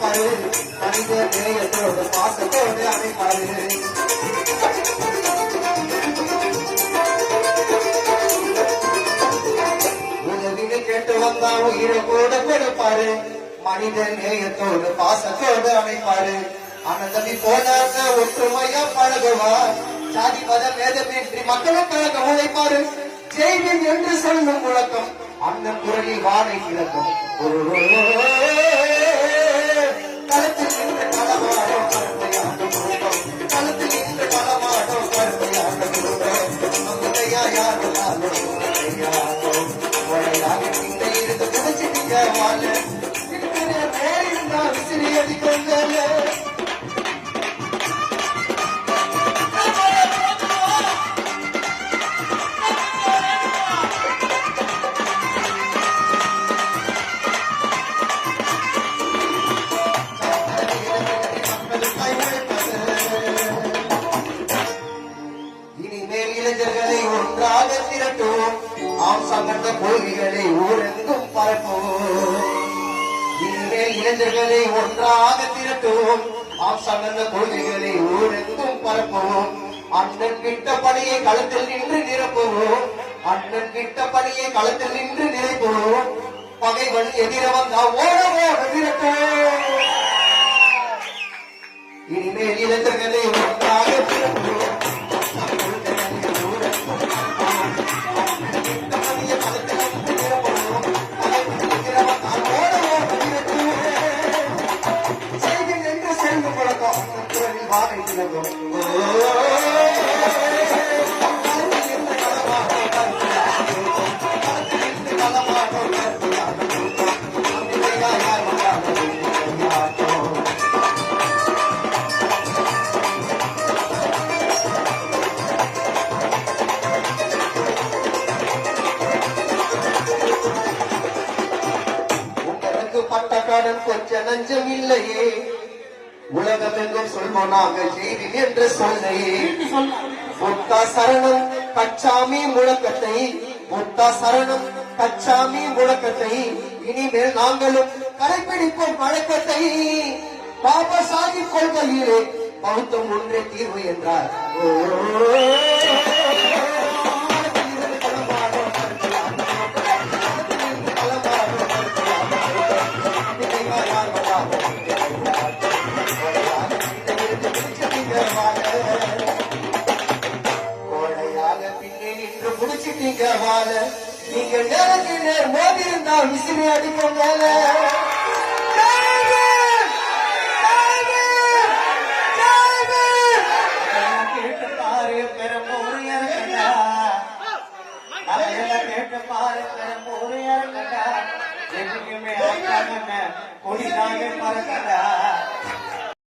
அழைப்பாரு மனித நேயத்தோடு பாசத்தோடு அழைப்பாரு உதவினை கேட்டு வந்தா உயிரை கூட கொடுப்பாரு மனித நேயத்தோடு பாசத்தோடு அழைப்பாரு அனந்தமி போனாங்க ஒற்றுமையா பழகுவார் சாதி மத வேதமின்றி மக்களுக்காக உழைப்பாரு ஜெய்வின் என்று சொல்லும் முழக்கம் அண்ணன் குரலில் வாழை கிழக்கும் களத்தில் நின்ற களமாடோ கருமையாட்டம் களத்தில் நின்ற களமாடோ கருமையாட்டம் இருந்து குடிச்சிட்டீங்க வாழ விசிறி அடிக்கொள்ள இளைஞர்களை ஒன்றாக திரட்டுவோம் ஆம் சங்கத்த கொள்கைகளை ஊரெங்கும் பரப்புவோம் இனிமேல் இளைஞர்களை ஒன்றாக திரட்டுவோம் ஆம் சங்கத்த கொள்கைகளை ஊரெங்கும் பரப்புவோம் அண்ணன் விட்ட பணியை களத்தில் நின்று நிரப்புவோம் அண்ணன் விட்ட பணியை களத்தில் நின்று நிரப்புவோம் பகைவன் எதிர வந்தா ஓட ஓட திரட்டுவோம் இனிமேல் இளைஞர்களை ஒன்றாக திரட்டுவோம் பட்டக்காரன் கொஞ்ச நஞ்சம் இல்லையே உலகம் எங்கும் சொல்வோம் நாங்கள் செய்தி என்று சொல்லையே முத்தா சரணம் கச்சாமி முழக்கத்தை முத்தா சரணம் கச்சாமி முழக்கத்தை இனிமேல் நாங்களும் கடைபிடிப்போம் வழக்கத்தை பாபா சாஹிப் கொள்கையிலே பௌத்தம் ஒன்றே தீர்வு என்றார் முடிச்சிட்டீங்க வாழ நீங்க நேருக்கு நேர் மோதி இருந்தா விசிறி அடிக்கும் மேல கேட்டு பாரு பெரும்பூர் இறங்கடா அதையெல்லாம் கேட்டு பாரு பெரும்பூர் இறங்கடா எதுக்குமே கொடிதாங்க பறக்கடா